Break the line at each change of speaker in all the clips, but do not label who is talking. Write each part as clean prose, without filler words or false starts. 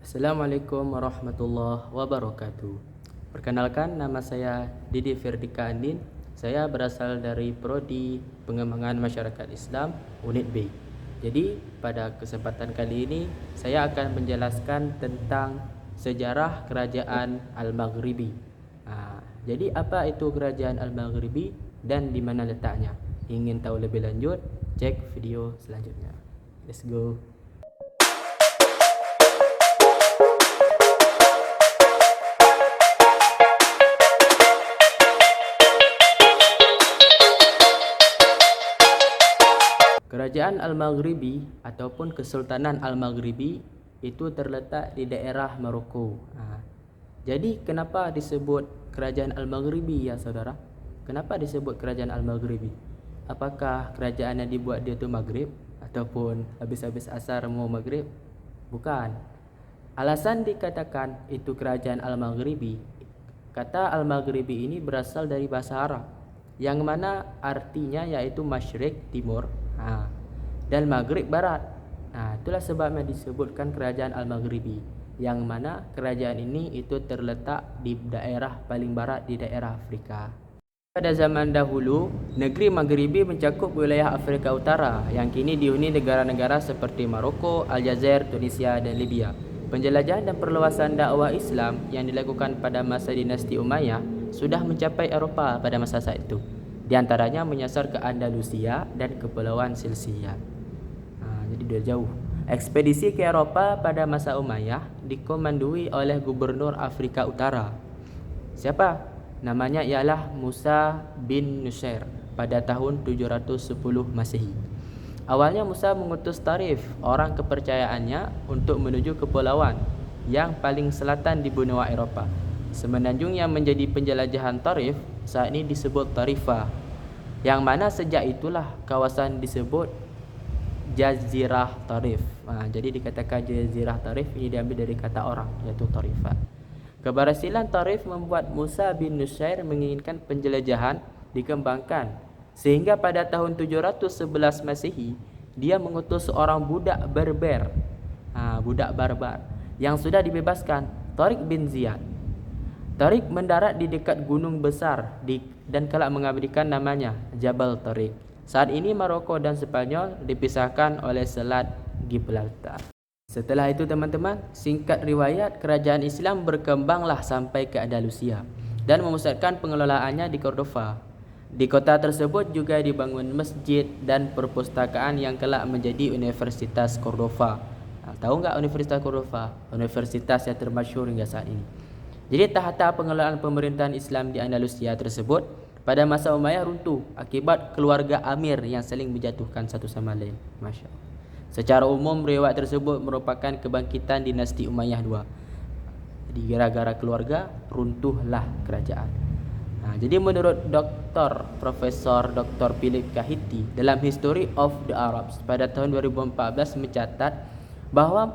Assalamualaikum warahmatullahi wabarakatuh. Perkenalkan, nama saya Didi Firdika Andin. Saya berasal dari Prodi Pengembangan Masyarakat Islam Unit B. Jadi pada kesempatan kali ini saya akan menjelaskan tentang sejarah Kerajaan Al-Maghribi. Jadi apa itu Kerajaan Al-Maghribi dan di mana letaknya? Ingin tahu lebih lanjut? Cek video selanjutnya. Let's go. Kerajaan Al-Maghribi ataupun Kesultanan Al-Maghribi itu terletak di daerah Maroko. Jadi kenapa disebut Kerajaan Al-Maghribi ya saudara? Kenapa disebut Kerajaan Al-Maghribi? Apakah kerajaan yang dibuat dia itu Maghrib ataupun habis-habis asar mau Maghrib? Bukan. Alasan dikatakan itu Kerajaan Al-Maghribi, kata Al-Maghribi ini berasal dari bahasa Arab yang mana artinya yaitu Masyrik timur dan Maghrib barat. Itulah sebabnya disebutkan Kerajaan Al-Maghribi, yang mana kerajaan ini itu terletak di daerah paling barat di daerah Afrika. Pada zaman dahulu, negeri Maghribi mencakup wilayah Afrika Utara yang kini dihuni negara-negara seperti Maroko, Aljazair, Tunisia dan Libya. Penjelajahan dan perluasan dakwah Islam yang dilakukan pada masa dinasti Umayyah sudah mencapai Eropah pada masa saat itu. Di antaranya menyasar ke Andalusia dan Kepulauan Sicily. Jadi dia jauh. Ekspedisi ke Eropah pada masa Umayyah dikomandoi oleh gubernur Afrika Utara. Siapa? Namanya ialah Musa bin Nusair pada tahun 710 Masehi. Awalnya Musa mengutus Tarif, orang kepercayaannya, untuk menuju kepulauan yang paling selatan di benua Eropah. Semenanjung yang menjadi penjelajahan Tarif saat ini disebut Tarifa, yang mana sejak itulah kawasan disebut Jazirah Tarif. Jadi dikatakan Jazirah Tarif ini diambil dari kata orang, yaitu Tarifa. Keberhasilan Tarif membuat Musa bin Nusair menginginkan penjelajahan dikembangkan, sehingga pada tahun 711 Masehi dia mengutus seorang budak Berber, budak barbar yang sudah dibebaskan, Tariq bin Ziyad. Tariq mendarat di dekat gunung besar dan kelak mengabadikan namanya Jabal Tariq. Saat ini Maroko dan Spanyol dipisahkan oleh Selat Gibraltar. Setelah itu teman-teman, singkat riwayat, kerajaan Islam berkembanglah sampai ke Andalusia dan memusatkan pengelolaannya di Cordova. Di kota tersebut juga dibangun masjid dan perpustakaan yang kelak menjadi Universitas Cordova. Tahu nggak Universitas Cordova? Universitas yang termasyhur hingga saat ini. Jadi tahta pengelolaan pemerintahan Islam di Andalusia tersebut pada masa Umayyah runtuh akibat keluarga Amir yang saling menjatuhkan satu sama lain. Masya Allah. Secara umum riwayat tersebut merupakan kebangkitan dinasti Umayyah II. Jadi gara-gara keluarga runtuhlah kerajaan. Jadi menurut Profesor Dr. Philip Kahiti dalam History of the Arabs pada tahun 2014 mencatat bahwa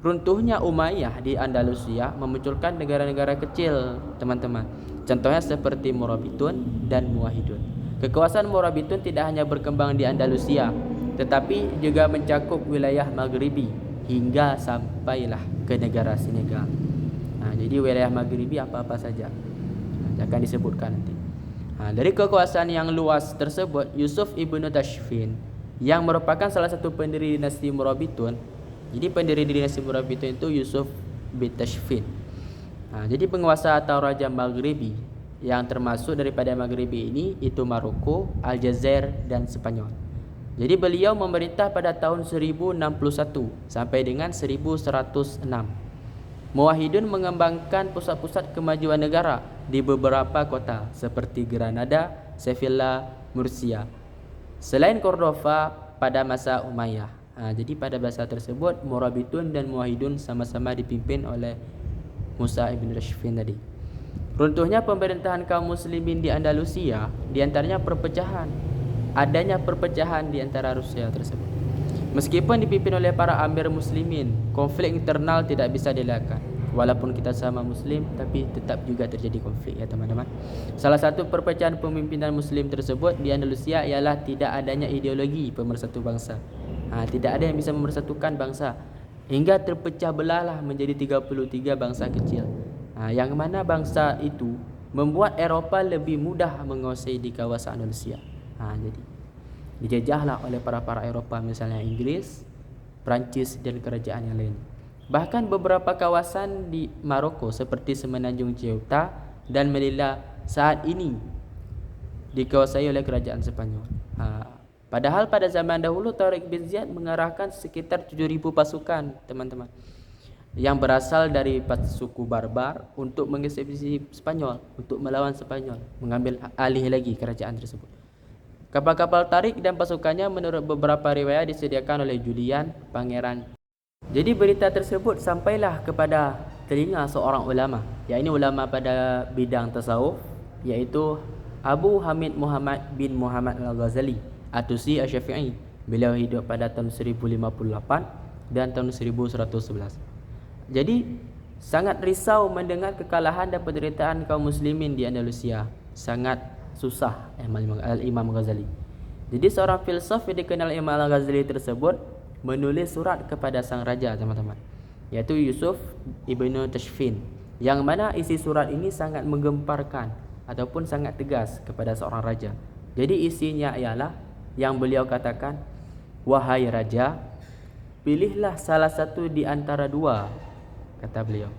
runtuhnya Umayyah di Andalusia memunculkan negara-negara kecil, teman-teman. Contohnya seperti Morabitun dan Muwahhidun. Kekuasaan Morabitun tidak hanya berkembang di Andalusia, tetapi juga mencakup wilayah Maghribi hingga sampailah ke negara Senegal. Jadi wilayah Maghribi apa-apa saja akan disebutkan nanti. Dari kekuasaan yang luas tersebut, Yusuf ibnu Tashfin yang merupakan salah satu pendiri dinasti Morabitun. Jadi pendiri dinasti Morabitun itu Yusuf bin Tashfin. Jadi penguasa atau raja Maghribi yang termasuk daripada Maghribi ini itu Maroko, Aljazair dan Spanyol. Jadi beliau memerintah pada tahun 1061 sampai dengan 1106. Muwahhidun mengembangkan pusat-pusat kemajuan negara di beberapa kota seperti Granada, Sevilla, Murcia. Selain Cordova pada masa Umayyah. Jadi pada masa tersebut Morabitun dan Muwahhidun sama-sama dipimpin oleh Musa ibn Tashfin tadi. Runtuhnya pemerintahan kaum muslimin di Andalusia diantaranya adanya perpecahan di antara Rusia tersebut. Meskipun dipimpin oleh para amir muslimin, konflik internal tidak bisa dielakkan. Walaupun kita sama muslim, tapi tetap juga terjadi konflik ya teman-teman. Salah satu perpecahan pemimpinan muslim tersebut di Andalusia ialah tidak adanya ideologi pemersatu bangsa. Tidak ada yang bisa memersatukan bangsa. hingga terpecah belahlah menjadi 33 bangsa kecil. Yang mana bangsa itu membuat Eropah lebih mudah menguasai di kawasan Andalusia. Jadi dijajahlah oleh para Eropah, misalnya Inggris, Perancis dan kerajaan yang lain. Bahkan beberapa kawasan di Maroko seperti Semenanjung Ceuta dan Melilla saat ini dikuasai oleh kerajaan Spanyol. Padahal pada zaman dahulu Tariq bin Ziyad mengarahkan sekitar 7.000 pasukan, teman-teman, yang berasal dari suku Barbar untuk mengeksekusi Spanyol, untuk melawan Spanyol, mengambil alih lagi kerajaan tersebut. Kapal-kapal Tariq dan pasukannya menurut beberapa riwayat disediakan oleh Julian, pangeran. Jadi berita tersebut sampailah kepada telinga seorang ulama, yakni ulama pada bidang tasawuf, yaitu Abu Hamid Muhammad bin Muhammad Al-Ghazali Atusi Asy-Syafi'i. Beliau hidup pada tahun 1058 dan tahun 1111. Jadi sangat risau mendengar kekalahan dan penderitaan kaum muslimin di Andalusia. Sangat susah Imam Ghazali. Jadi seorang filsuf yang dikenal Imam Al-Ghazali tersebut menulis surat kepada sang raja, teman-teman, yaitu Yusuf Ibnu Tashfin, yang mana isi surat ini sangat menggemparkan ataupun sangat tegas kepada seorang raja. Jadi isinya ialah yang beliau katakan, "Wahai raja, pilihlah salah satu di antara dua," kata beliau,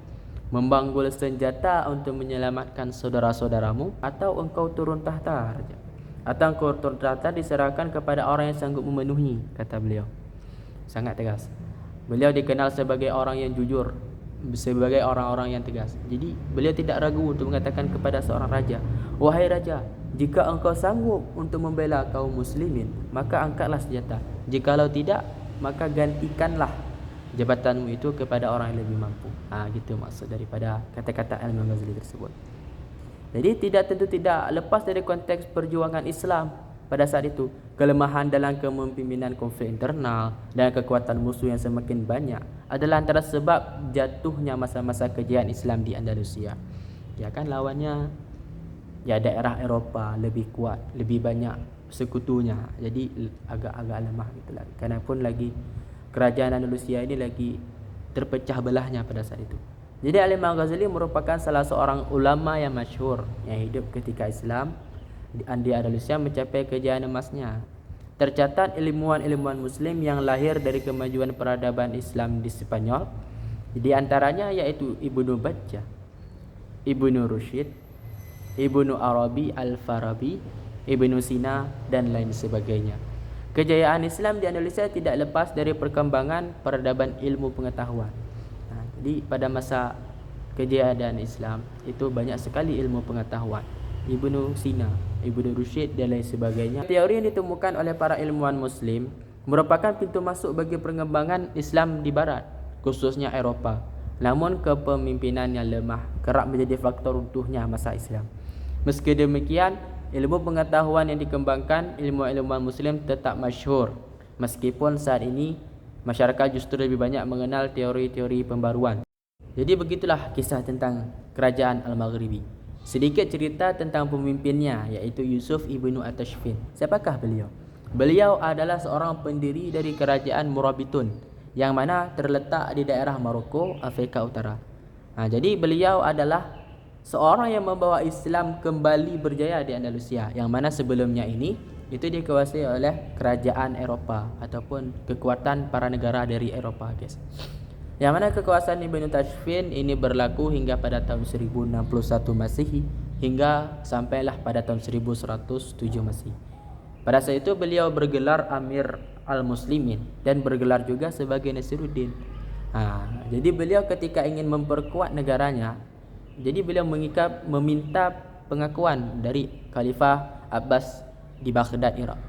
"membanggul senjata untuk menyelamatkan saudara-saudaramu, atau engkau turun tahta raja, atau engkau turun tahta diserahkan kepada orang yang sanggup memenuhi," kata beliau. Sangat tegas. Beliau dikenal sebagai orang yang jujur, sebagai orang-orang yang tegas. Jadi beliau tidak ragu untuk mengatakan kepada seorang raja, "Wahai raja, jika engkau sanggup untuk membela kaum muslimin, maka angkatlah senjata. Jikalau tidak, maka gantikanlah jabatanmu itu kepada orang yang lebih mampu." Gitu maksud daripada kata-kata Imam Ghazali tersebut. Jadi tentu tidak lepas dari konteks perjuangan Islam pada saat itu. Kelemahan dalam kepemimpinan, konflik internal dan kekuatan musuh yang semakin banyak adalah antara sebab jatuhnya masa-masa kejayaan Islam di Andalusia. Ya kan, lawannya ya daerah Eropah lebih kuat, lebih banyak sekutunya. Jadi agak-agak lemah gitulah. Karena pun lagi kerajaan Andalusia ini lagi terpecah belahnya pada saat itu. Jadi Imam Ghazali merupakan salah seorang ulama yang masyhur yang hidup ketika Islam di Andalusia mencapai kejayaan emasnya. Tercatat ilmuwan-ilmuwan muslim yang lahir dari kemajuan peradaban Islam di Spanyol, di antaranya yaitu Ibnu Bajjah, Ibnu Rusyid, Ibnu Arabi Al-Farabi, Ibnu Sina dan lain sebagainya. Kejayaan Islam di Andalusia tidak lepas dari perkembangan peradaban ilmu pengetahuan. Jadi pada masa kejayaan Islam itu banyak sekali ilmu pengetahuan. Ibnu Sina, Ibnu Rusyid dan lain sebagainya. Teori yang ditemukan oleh para ilmuwan muslim merupakan pintu masuk bagi pengembangan Islam di barat, khususnya Eropah. Namun kepemimpinan yang lemah kerap menjadi faktor runtuhnya masa Islam. Meski demikian, ilmu pengetahuan yang dikembangkan ilmuwan muslim tetap masyhur, meskipun saat ini masyarakat justru lebih banyak mengenal teori-teori pembaruan. Jadi begitulah kisah tentang kerajaan Al-Maghribi. Sedikit cerita tentang pemimpinnya, yaitu Yusuf Ibnu Tashfin. Siapakah beliau? Beliau adalah seorang pendiri dari kerajaan Murabitun, yang mana terletak di daerah Maroko, Afrika Utara. Jadi beliau adalah seorang yang membawa Islam kembali berjaya di Andalusia, yang mana sebelumnya ini itu dikuasai oleh kerajaan Eropah ataupun kekuatan para negara dari Eropah, guys. Yang mana kekuasaan Ibnu Tashfin ini berlaku hingga pada tahun 1061 Masehi hingga sampailah pada tahun 1107 Masehi. Pada saat itu beliau bergelar Amir Al-Muslimin dan bergelar juga sebagai Nasiruddin. Jadi beliau ketika ingin memperkuat negaranya, jadi beliau meminta pengakuan dari Khalifah Abbas di Baghdad, Irak.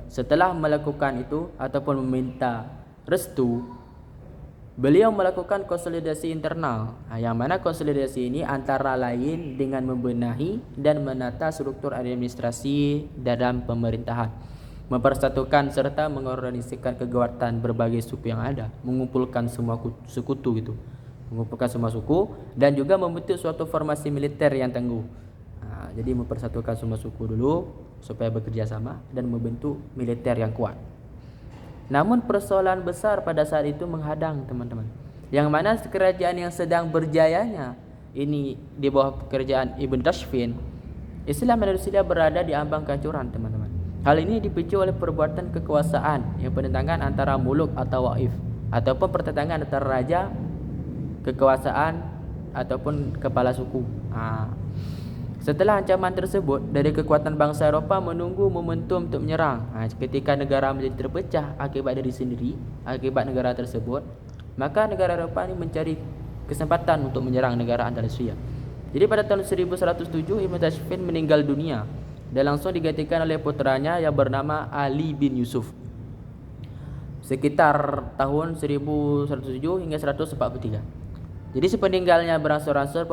Setelah melakukan itu ataupun meminta restu, beliau melakukan konsolidasi internal, yang mana konsolidasi ini antara lain dengan membenahi dan menata struktur administrasi dalam pemerintahan, mempersatukan serta mengorganisasikan kekuatan berbagai suku yang ada, mengumpulkan semua sekutu gitu, mengumpulkan semua suku dan juga membentuk suatu formasi militer yang tangguh. Jadi mempersatukan semua suku dulu supaya bekerja sama dan membentuk militer yang kuat. Namun persoalan besar pada saat itu menghadang, teman-teman. Yang mana kerajaan yang sedang berjayanya ini di bawah kerajaan Ibn Tashfin, Islam Andalusia berada di ambang kehancuran, teman-teman. Hal ini dipicu oleh perbuatan kekuasaan yang penentangan antara muluk atau waif, ataupun pertentangan antara raja, kekuasaan ataupun kepala suku. Setelah ancaman tersebut dari kekuatan bangsa Eropah menunggu momentum untuk menyerang. Ketika negara menjadi terpecah akibat diri sendiri, akibat negara tersebut, maka negara Eropah ini mencari kesempatan untuk menyerang negara Andalusia. Jadi pada tahun 1107 Ibn Tashfin meninggal dunia dan langsung digantikan oleh putranya yang bernama Ali bin Yusuf. Sekitar tahun 1107 hingga 143. Jadi sepeninggalnya berangsur-angsur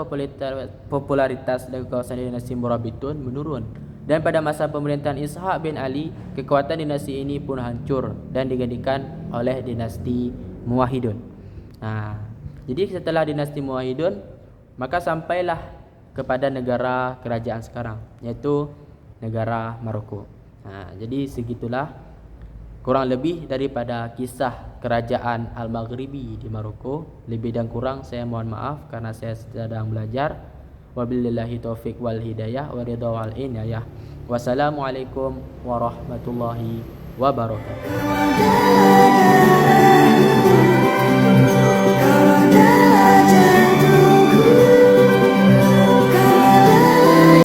popularitas dan kekuasaan dinasti Murabitun menurun. Dan pada masa pemerintahan Ishaq bin Ali, kekuatan dinasti ini pun hancur dan digantikan oleh dinasti Muwahhidun. Jadi setelah dinasti Muwahhidun, maka sampailah kepada negara kerajaan sekarang, yaitu negara Maroko. Jadi segitulah kurang lebih daripada kisah kerajaan Al-Maghribi di Maroko. Lebih dan kurang saya mohon maaf karena saya sedang belajar. Wabillahi taufik wal hidayah wa ridha wal inayah. Wassalamualaikum warahmatullahi wabarakatuh.